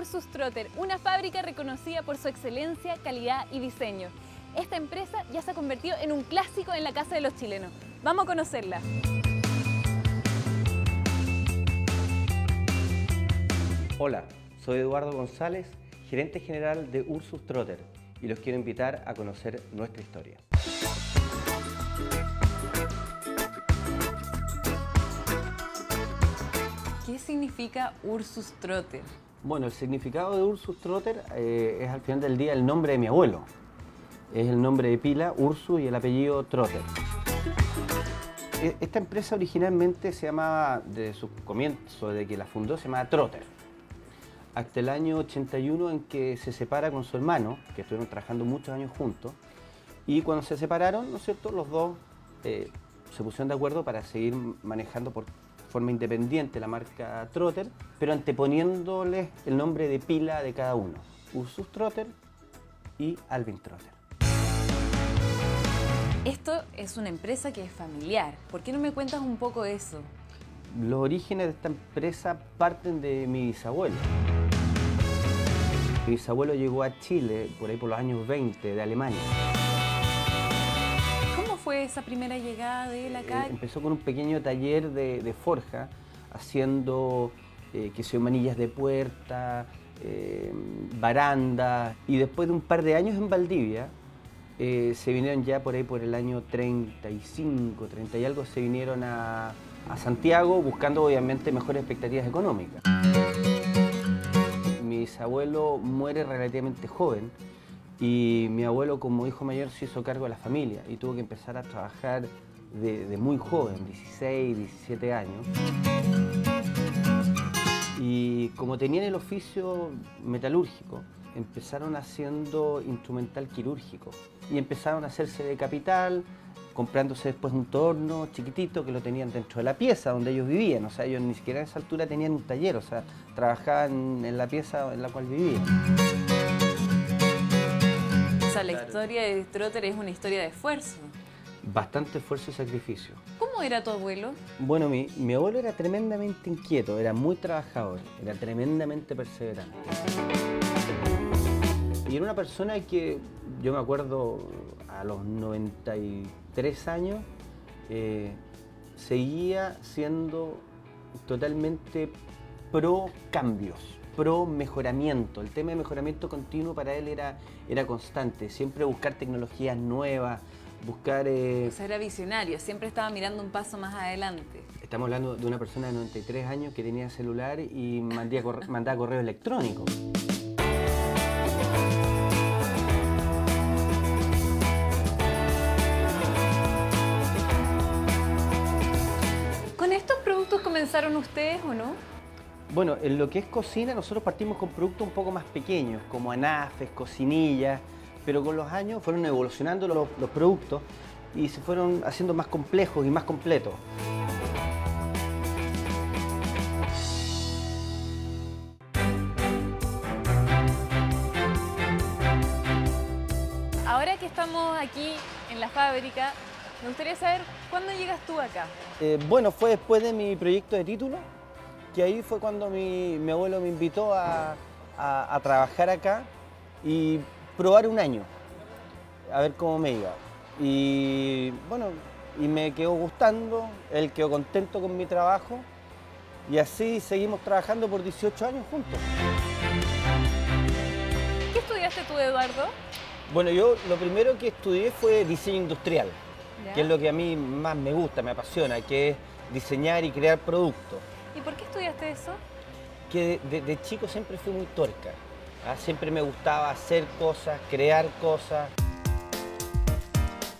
Ursus Trotter, una fábrica reconocida por su excelencia, calidad y diseño. Esta empresa ya se ha convertido en un clásico en la casa de los chilenos. Vamos a conocerla. Hola, soy Eduardo González, gerente general de Ursus Trotter, y los quiero invitar a conocer nuestra historia. ¿Qué significa Ursus Trotter? Bueno, el significado de Ursus Trotter es al final del día el nombre de mi abuelo. Es el nombre de pila, Ursus, y el apellido Trotter. Esta empresa originalmente se llamaba, de su comienzo, de que la fundó, se llamaba Trotter. Hasta el año 81 en que se separa con su hermano, que estuvieron trabajando muchos años juntos, y cuando se separaron, ¿no es cierto?, los dos se pusieron de acuerdo para seguir manejando por forma independiente la marca Trotter, pero anteponiéndoles el nombre de pila de cada uno, Ursus Trotter y Alvin Trotter. Esto es una empresa que es familiar. ¿Por qué no me cuentas un poco eso? Los orígenes de esta empresa parten de mi bisabuelo. Mi bisabuelo llegó a Chile por ahí por los años 20 de Alemania. ¿Cómo fue esa primera llegada de él acá? Empezó con un pequeño taller de forja, haciendo manillas de puerta, barandas, y después de un par de años en Valdivia, se vinieron ya por ahí por el año 35, 30 y algo, se vinieron a Santiago buscando obviamente mejores expectativas económicas. Mi bisabuelo muere relativamente joven y mi abuelo, como hijo mayor, se hizo cargo de la familia y tuvo que empezar a trabajar de muy joven, 16, 17 años. Y como tenían el oficio metalúrgico, empezaron haciendo instrumental quirúrgico y empezaron a hacerse de capital, comprándose después un torno chiquitito que lo tenían dentro de la pieza donde ellos vivían. O sea, ellos ni siquiera a esa altura tenían un taller, o sea, trabajaban en la pieza en la cual vivían. O sea, la historia de Trotter es una historia de esfuerzo. Bastante esfuerzo y sacrificio. ¿Cómo era tu abuelo? Bueno, mi abuelo era tremendamente inquieto, era muy trabajador, era tremendamente perseverante. Y era una persona que, yo me acuerdo, a los 93 años, seguía siendo totalmente pro cambios, pro mejoramiento. El tema de mejoramiento continuo para él era constante, siempre buscar tecnologías nuevas, buscar... O sea, era visionario, siempre estaba mirando un paso más adelante. Estamos hablando de una persona de 93 años que tenía celular y mandaba correo electrónico. ¿Con estos productos comenzaron ustedes o no? Bueno, en lo que es cocina, nosotros partimos con productos un poco más pequeños, como anafes, cocinillas, pero con los años fueron evolucionando los productos y se fueron haciendo más complejos y más completos. Ahora que estamos aquí en la fábrica, me gustaría saber cuándo llegas tú acá. Bueno, fue después de mi proyecto de título, que ahí fue cuando mi abuelo me invitó a trabajar acá y probar un año, a ver cómo me iba. Y bueno, y me quedó gustando, él quedó contento con mi trabajo y así seguimos trabajando por 18 años juntos. ¿Qué estudiaste tú, Eduardo? Bueno, yo lo primero que estudié fue diseño industrial, ¿Ya? que es lo que a mí más me gusta, me apasiona, que es diseñar y crear productos. ¿Y por qué estudiaste eso? Que de chico siempre fui muy tuerca. Siempre me gustaba hacer cosas, crear cosas.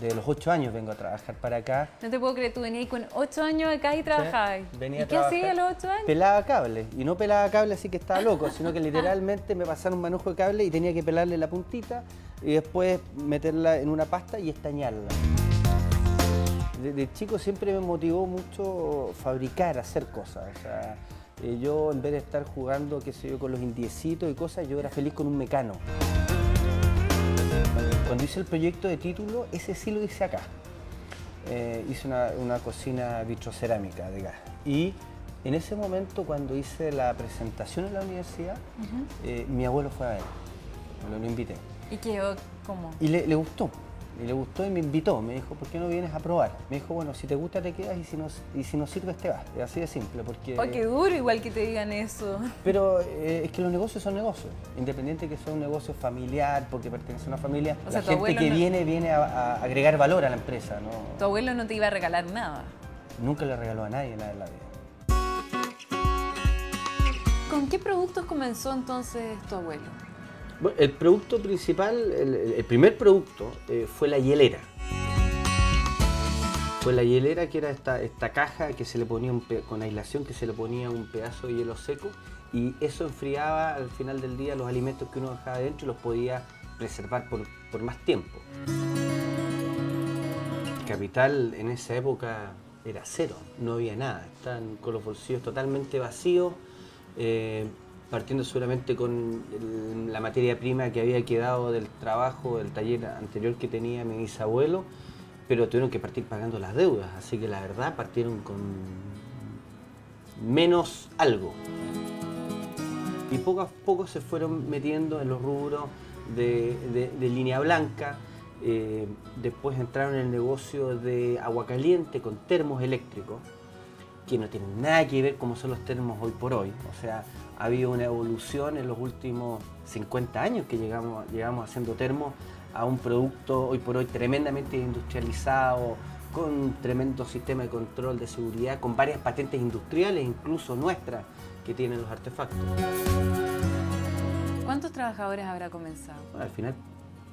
Desde los 8 años vengo a trabajar para acá. No te puedo creer, tú venías con 8 años acá y trabajabas. Sí, venía ¿Y a qué trabajar. hacías a los 8 años? Pelaba cables. Y no pelaba cables así que estaba loco, sino que literalmente me pasaron un manojo de cable y tenía que pelarle la puntita y después meterla en una pasta y estañarla. De chico siempre me motivó mucho fabricar, hacer cosas. O sea, yo en vez de estar jugando, qué sé yo, con los indiecitos y cosas, yo era feliz con un mecano. Cuando hice el proyecto de título, ese sí lo hice acá. Hice una cocina vitrocerámica de gas. Y En ese momento, cuando hice la presentación en la universidad, mi abuelo fue a ver, lo invité. ¿Y quedó cómo? Y le gustó. Y le gustó y me invitó, me dijo, ¿por qué no vienes a probar? Me dijo, bueno, si te gusta te quedas y si no sirves te vas. Es así de simple, porque... Oh, qué duro igual que te digan eso. Pero es que los negocios son negocios, independiente que sea un negocio familiar, porque pertenece a una familia, O la sea, tu gente que abuelo viene a agregar valor a la empresa, ¿no? Tu abuelo no te iba a regalar nada. Nunca le regaló a nadie nada en la vida. ¿Con qué productos comenzó entonces tu abuelo? Bueno, el producto principal, el primer producto fue la hielera. Fue la hielera, que era esta caja que se le ponía con aislación, que se le ponía un pedazo de hielo seco y eso enfriaba al final del día los alimentos que uno dejaba adentro y los podía preservar por más tiempo. El capital en esa época era cero, no había nada, estaban con los bolsillos totalmente vacíos. Partiendo seguramente con la materia prima que había quedado del trabajo, del taller anterior que tenía mi bisabuelo, pero tuvieron que partir pagando las deudas, así que la verdad partieron con menos algo. Y poco a poco se fueron metiendo en los rubros de línea blanca, después entraron en el negocio de agua caliente con termos eléctricos, que no tienen nada que ver como son los termos hoy por hoy. O sea, ha habido una evolución en los últimos 50 años que llegamos haciendo termos a un producto hoy por hoy tremendamente industrializado, con un tremendo sistema de control de seguridad, con varias patentes industriales, incluso nuestras, que tienen los artefactos. ¿Cuántos trabajadores habrá comenzado? Bueno, al final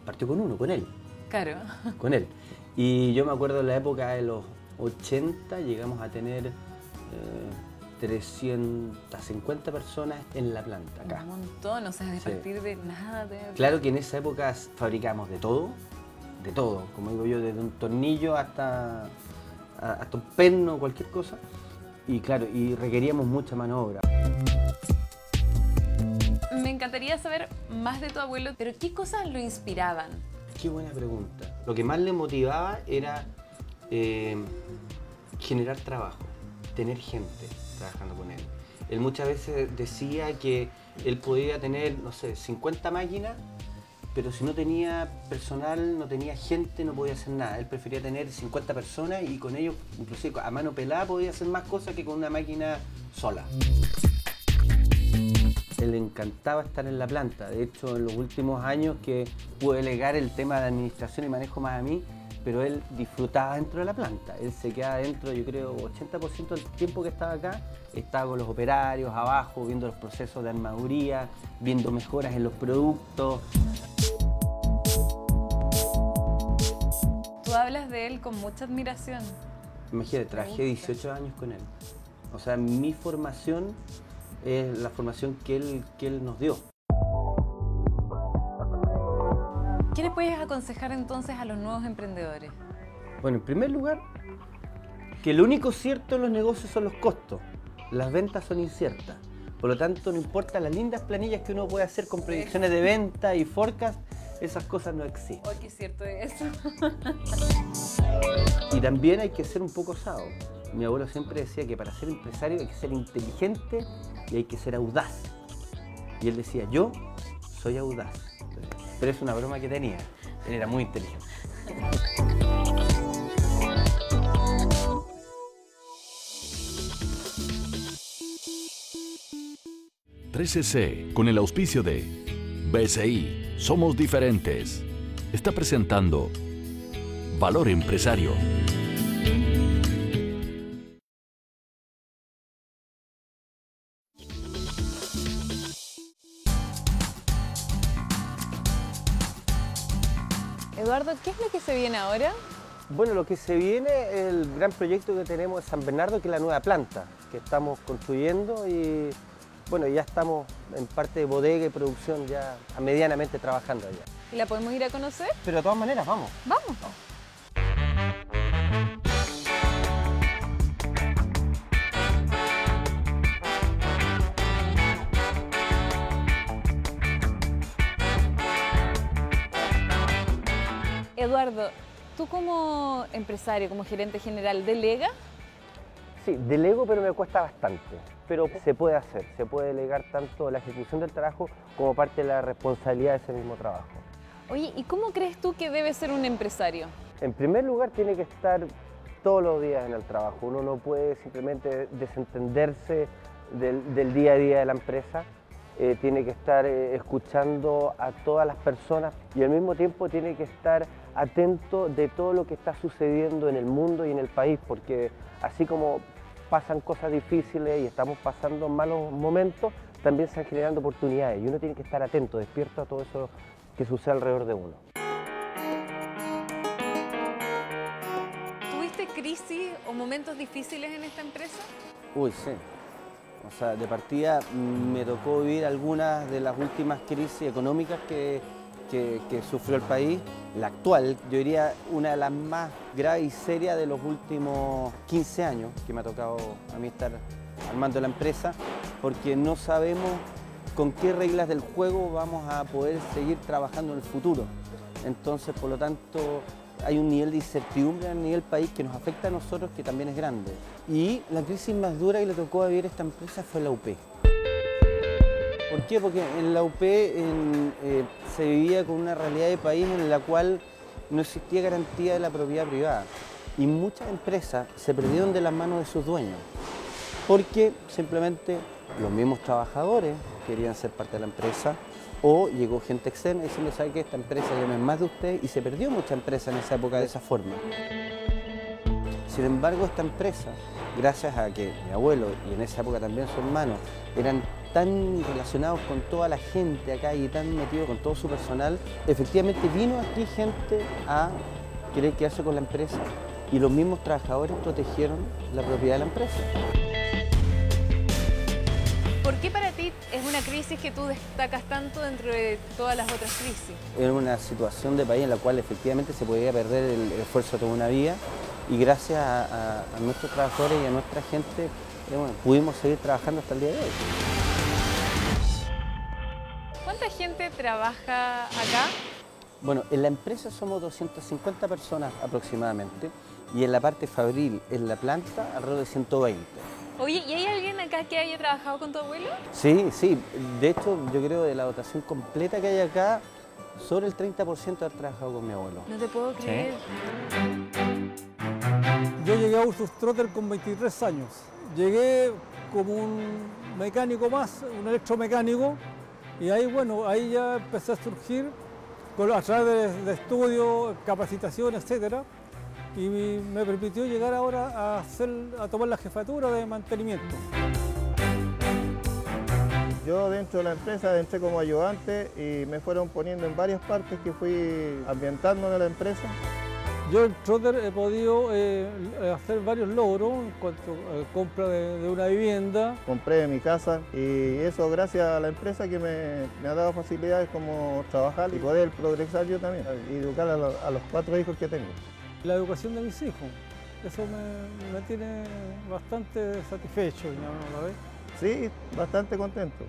partió con uno, con él. Claro. Con él. Y yo me acuerdo en la época de los 80 llegamos a tener 350 personas en la planta acá. Un montón, o sea, de partir de nada. Claro que en esa época fabricamos de todo, como digo yo, desde un tornillo hasta un perno, cualquier cosa. Y claro, y requeríamos mucha mano de obra. Me encantaría saber más de tu abuelo, pero ¿qué cosas lo inspiraban? Qué buena pregunta. Lo que más le motivaba era generar trabajo, tener gente trabajando con él. Él muchas veces decía que él podía tener, no sé, 50 máquinas, pero si no tenía personal, no tenía gente, no podía hacer nada. Él prefería tener 50 personas y con ellos, inclusive a mano pelada, podía hacer más cosas que con una máquina sola. Él le encantaba estar en la planta. De hecho, en los últimos años que pude delegar el tema de administración y manejo más a mí, pero él disfrutaba dentro de la planta. Él se quedaba dentro, yo creo, 80% del tiempo que estaba acá, estaba con los operarios abajo, viendo los procesos de armaduría, viendo mejoras en los productos. Tú hablas de él con mucha admiración. Imagínate, trabajé 18 años con él. O sea, mi formación es la formación que él nos dio. ¿Qué le puedes aconsejar entonces a los nuevos emprendedores? Bueno, en primer lugar, que lo único cierto en los negocios son los costos. Las ventas son inciertas. Por lo tanto, no importa las lindas planillas que uno puede hacer con predicciones de venta y forecast, esas cosas no existen. Oh, qué cierto es eso. Y también hay que ser un poco osado. Mi abuelo siempre decía que para ser empresario hay que ser inteligente y hay que ser audaz. Y él decía, yo soy audaz. Pero es una broma que tenía. Él era muy inteligente. .3cc, con el auspicio de BCI, Somos Diferentes, está presentando Valor Empresario. Eduardo, ¿qué es lo que se viene ahora? Bueno, lo que se viene es el gran proyecto que tenemos en San Bernardo, que es la nueva planta que estamos construyendo y bueno, ya estamos en parte de bodega y producción ya medianamente trabajando allá. ¿Y la podemos ir a conocer? Pero de todas maneras, vamos. Vamos. Eduardo, tú como empresario, como gerente general, ¿delegas? Sí, delego, pero me cuesta bastante. Pero se puede hacer, se puede delegar tanto la ejecución del trabajo como parte de la responsabilidad de ese mismo trabajo. Oye, ¿y cómo crees tú que debe ser un empresario? En primer lugar, tiene que estar todos los días en el trabajo. Uno no puede simplemente desentenderse del día a día de la empresa. Tiene que estar escuchando a todas las personas y al mismo tiempo tiene que estar atento de todo lo que está sucediendo en el mundo y en el país, porque así como pasan cosas difíciles y estamos pasando malos momentos, también se están generando oportunidades y uno tiene que estar atento, despierto a todo eso que sucede alrededor de uno. ¿Tuviste crisis o momentos difíciles en esta empresa? Uy, sí. O sea, de partida me tocó vivir algunas de las últimas crisis económicas que sufrió el país. La actual, yo diría, una de las más graves y serias de los últimos 15 años que me ha tocado a mí estar armando la empresa, porque no sabemos con qué reglas del juego vamos a poder seguir trabajando en el futuro. Entonces, por lo tanto, hay un nivel de incertidumbre a nivel país que nos afecta a nosotros, que también es grande. Y la crisis más dura que le tocó vivir a esta empresa fue la UP. ¿Por qué? Porque en la UP se vivía con una realidad de país en la cual no existía garantía de la propiedad privada. Y muchas empresas se perdieron de las manos de sus dueños, porque simplemente los mismos trabajadores querían ser parte de la empresa, o llegó gente externa diciendo, ¿sabe qué? Esta empresa ya no es más de usted, y se perdió mucha empresa en esa época de esa forma. Sin embargo, esta empresa, gracias a que mi abuelo y en esa época también su hermano eran tan relacionados con toda la gente acá y tan metidos con todo su personal, efectivamente vino aquí gente a querer quedarse con la empresa y los mismos trabajadores protegieron la propiedad de la empresa. ¿Por qué para ti es una crisis que tú destacas tanto dentro de todas las otras crisis? Era una situación de país en la cual efectivamente se podía perder el esfuerzo de toda una vida y gracias a nuestros trabajadores y a nuestra gente bueno, pudimos seguir trabajando hasta el día de hoy. ¿Cuánta gente trabaja acá? Bueno, en la empresa somos 250 personas aproximadamente y en la parte fabril, en la planta, alrededor de 120. Oye, ¿y hay alguien acá que haya trabajado con tu abuelo? Sí, sí. De hecho, yo creo de la dotación completa que hay acá, sobre el 30% ha trabajado con mi abuelo. No te puedo creer. Yo llegué a Ursus Trotter con 23 años. Llegué como un mecánico más, un electromecánico, y ahí, bueno, ahí ya empecé a surgir a través de estudios, capacitación, etcétera, y me permitió llegar ahora a tomar la jefatura de mantenimiento. Yo dentro de la empresa entré como ayudante y me fueron poniendo en varias partes que fui ambientándome a la empresa. Yo en Trotter he podido hacer varios logros en cuanto a compra de una vivienda. Compré mi casa y eso gracias a la empresa que me ha dado facilidades como trabajar y poder progresar yo también y educar a los 4 hijos que tengo. La educación de mis hijos, eso me tiene bastante satisfecho, ¿no ves? Sí, bastante contento.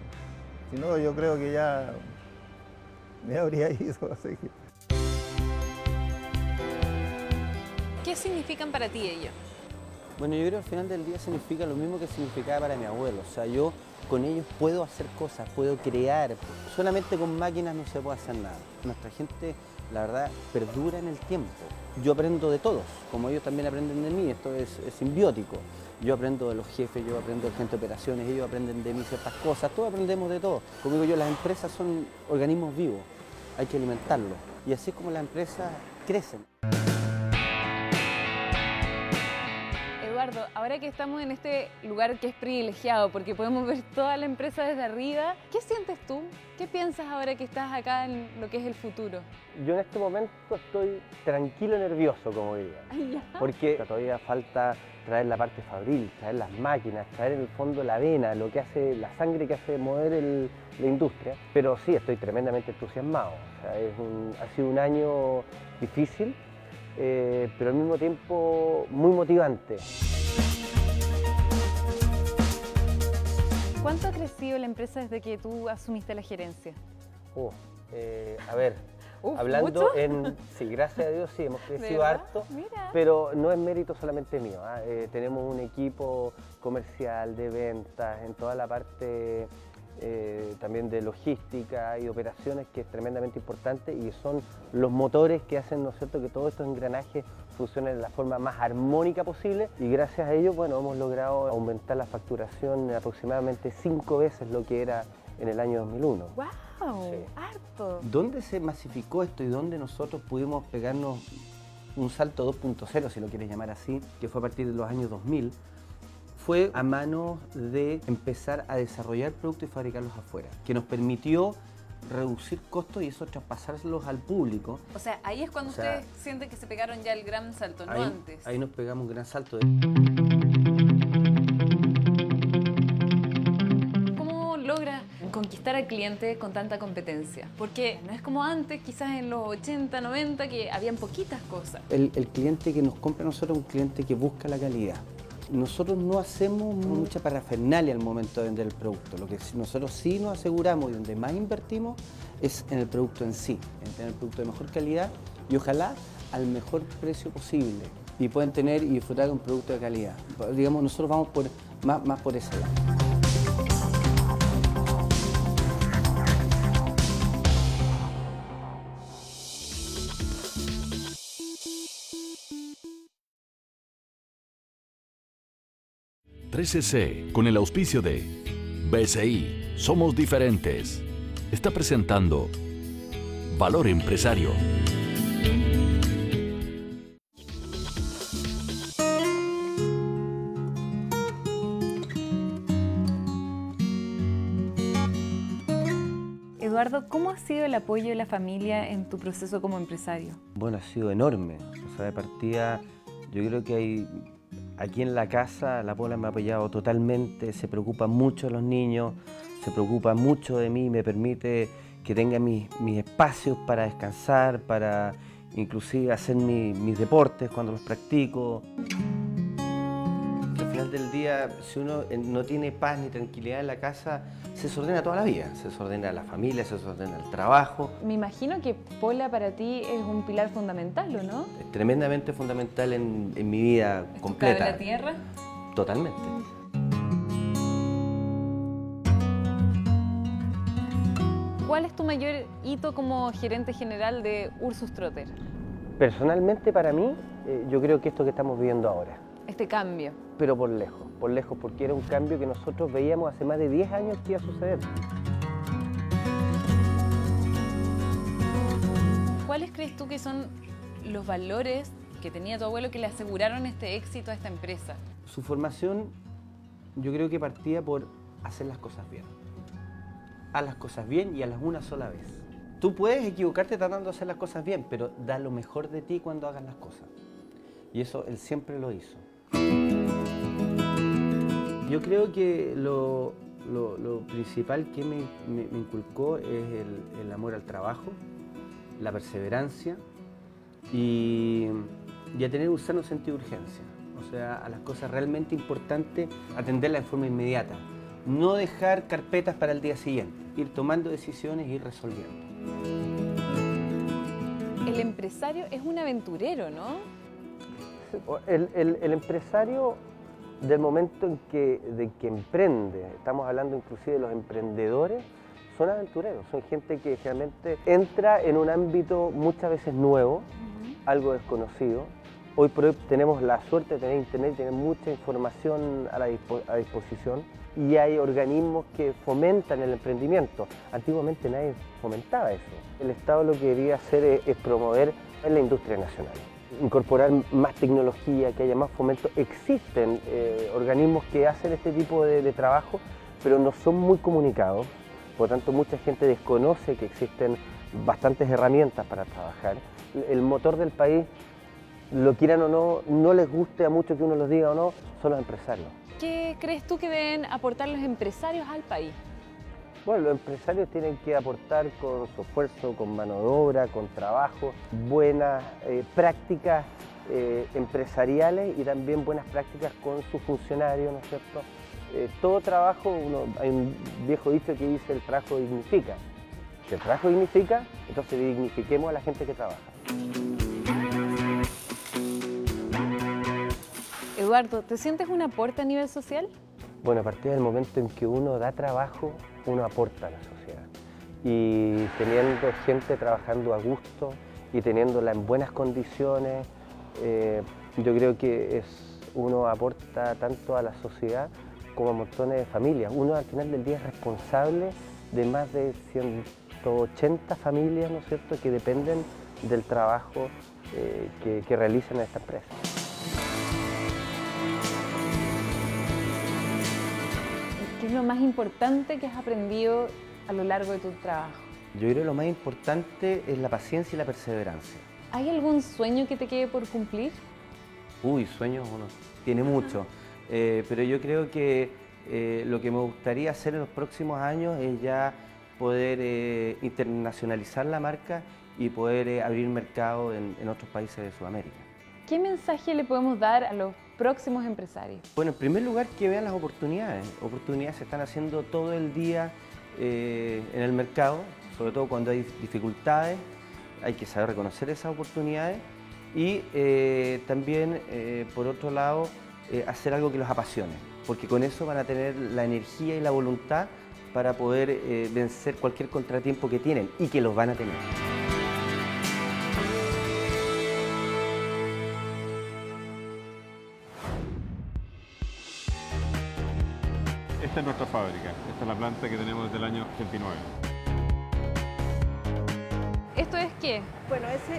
Si no, yo creo que ya me habría ido. Así que... ¿Qué significan para ti ellos? Bueno, yo creo que al final del día significa lo mismo que significaba para mi abuelo. O sea, yo con ellos puedo hacer cosas, puedo crear. Solamente con máquinas no se puede hacer nada. Nuestra gente, la verdad, perdura en el tiempo. Yo aprendo de todos, como ellos también aprenden de mí. Esto es simbiótico. Yo aprendo de los jefes, yo aprendo de gente de operaciones, ellos aprenden de mí ciertas cosas. Todos aprendemos de todo. Como digo yo, las empresas son organismos vivos. Hay que alimentarlos. Y así es como las empresas crecen. Eduardo, ahora que estamos en este lugar que es privilegiado porque podemos ver toda la empresa desde arriba, ¿qué sientes tú? ¿Qué piensas ahora que estás acá en lo que es el futuro? Yo en este momento estoy tranquilo y nervioso, como diría, porque todavía falta traer la parte fabril, traer las máquinas, traer en el fondo la vena, lo que hace, la sangre que hace mover la industria. Pero sí, estoy tremendamente entusiasmado. O sea, ha sido un año difícil, pero al mismo tiempo muy motivante. ¿Cuánto ha crecido la empresa desde que tú asumiste la gerencia? A ver, Hablando ¿mucho? sí, gracias a Dios sí, hemos crecido ¿Verdad? harto, Mira. pero no es mérito solamente mío. Tenemos un equipo comercial de ventas en toda la parte también de logística y operaciones que es tremendamente importante y son los motores que hacen, ¿no es cierto?, que todos estos engranajes funcionen de la forma más armónica posible y gracias a ello, bueno, hemos logrado aumentar la facturación aproximadamente 5 veces lo que era en el año 2001. ¡Wow! Sí. ¡Harto! ¿Dónde se masificó esto y dónde nosotros pudimos pegarnos un salto 2.0, si lo quieres llamar así, que fue a partir de los años 2000? Fue a mano de empezar a desarrollar productos y fabricarlos afuera, que nos permitió reducir costos y eso traspasarlos al público. O sea, ahí es cuando ustedes sienten que se pegaron ya el gran salto, no antes. Ahí nos pegamos un gran salto. ¿Cómo logra conquistar al cliente con tanta competencia? Porque no es como antes, quizás en los 80, 90, que habían poquitas cosas. El cliente que nos compra a nosotros es un cliente que busca la calidad. Nosotros no hacemos mucha parafernalia al momento de vender el producto. Lo que nosotros sí nos aseguramos y donde más invertimos es en el producto en sí, en tener el producto de mejor calidad y ojalá al mejor precio posible. Y pueden tener y disfrutar de un producto de calidad. Digamos, nosotros vamos más por ese lado. .3cc, con el auspicio de BCI, Somos Diferentes, está presentando Valor Empresario. Eduardo, ¿cómo ha sido el apoyo de la familia en tu proceso como empresario? Bueno, ha sido enorme. O sea, de partida, yo creo que aquí en la casa la Pola me ha apoyado totalmente, se preocupa mucho de los niños, se preocupa mucho de mí, me permite que tenga mis espacios para descansar, para inclusive hacer mis deportes cuando los practico. Al final del día, si uno no tiene paz ni tranquilidad en la casa, se desordena toda la vida, se desordena la familia, se desordena el trabajo. Me imagino que Pola para ti es un pilar fundamental, ¿o no? Es tremendamente fundamental en mi vida ¿Es completa. tu cable a tierra? Totalmente. ¿Cuál es tu mayor hito como gerente general de Ursus Trotter? Personalmente para mí, yo creo que esto que estamos viviendo ahora. Este cambio. Pero por lejos, porque era un cambio que nosotros veíamos hace más de 10 años que iba a suceder. ¿Cuáles crees tú que son los valores que tenía tu abuelo que le aseguraron este éxito a esta empresa? Su formación, yo creo que partía por hacer las cosas bien. Haz las cosas bien y hazlas una sola vez. Tú puedes equivocarte tratando de hacer las cosas bien, pero da lo mejor de ti cuando hagas las cosas. Y eso él siempre lo hizo. Yo creo que lo principal que me inculcó es el amor al trabajo, la perseverancia y a tener un sano sentido de urgencia. O sea, a las cosas realmente importantes, atenderlas de forma inmediata. No dejar carpetas para el día siguiente, ir tomando decisiones y ir resolviendo. El empresario es un aventurero, ¿no? El empresario, del momento en que emprende, estamos hablando inclusive de los emprendedores, son aventureros, son gente que realmente entra en un ámbito muchas veces nuevo, algo desconocido. Hoy por hoy tenemos la suerte de tener internet, tener mucha información a disposición y hay organismos que fomentan el emprendimiento. Antiguamente nadie fomentaba eso. El Estado lo que debería hacer es promover en la industria nacional, incorporar más tecnología, que haya más fomento. Existen organismos que hacen este tipo de trabajo, pero no son muy comunicados. Por lo tanto, mucha gente desconoce que existen bastantes herramientas para trabajar. El motor del país, lo quieran o no, no les guste a muchos que uno los diga o no, son los empresarios. ¿Qué crees tú que deben aportar los empresarios al país? Bueno, los empresarios tienen que aportar con su esfuerzo, con mano de obra, con trabajo, buenas prácticas empresariales y también buenas prácticas con sus funcionarios, ¿no es cierto? Todo trabajo, hay un viejo dicho que dice el trabajo dignifica. Si el trabajo dignifica, entonces dignifiquemos a la gente que trabaja. Eduardo, ¿te sientes un aporte a nivel social? Bueno, a partir del momento en que uno da trabajo, uno aporta a la sociedad. Y teniendo gente trabajando a gusto y teniéndola en buenas condiciones, yo creo que uno aporta tanto a la sociedad como a montones de familias. Uno al final del día es responsable de más de 180 familias, ¿no es cierto?, que dependen del trabajo que realizan en esta empresa. ¿Qué es lo más importante que has aprendido a lo largo de tu trabajo? Yo creo que lo más importante es la paciencia y la perseverancia. ¿Hay algún sueño que te quede por cumplir? Uy, sueños uno tiene mucho, pero yo creo que lo que me gustaría hacer en los próximos años es ya poder internacionalizar la marca y poder abrir mercado en otros países de Sudamérica. ¿Qué mensaje le podemos dar a los próximos empresarios? Bueno, en primer lugar, que vean las oportunidades. Oportunidades se están haciendo todo el día en el mercado, sobre todo cuando hay dificultades. Hay que saber reconocer esas oportunidades y también, por otro lado, hacer algo que los apasione, porque con eso van a tener la energía y la voluntad para poder vencer cualquier contratiempo que tienen y que los van a tener. Esta es nuestra fábrica, esta es la planta que tenemos desde el año 89. ¿Esto es qué? Bueno, este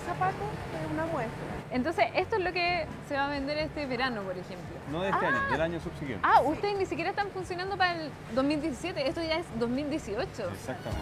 zapato es una muestra. Entonces, esto es lo que se va a vender este verano, por ejemplo. No de este año, del año subsiguiente. Ah, ustedes ni siquiera están funcionando para el 2017, esto ya es 2018. Exactamente.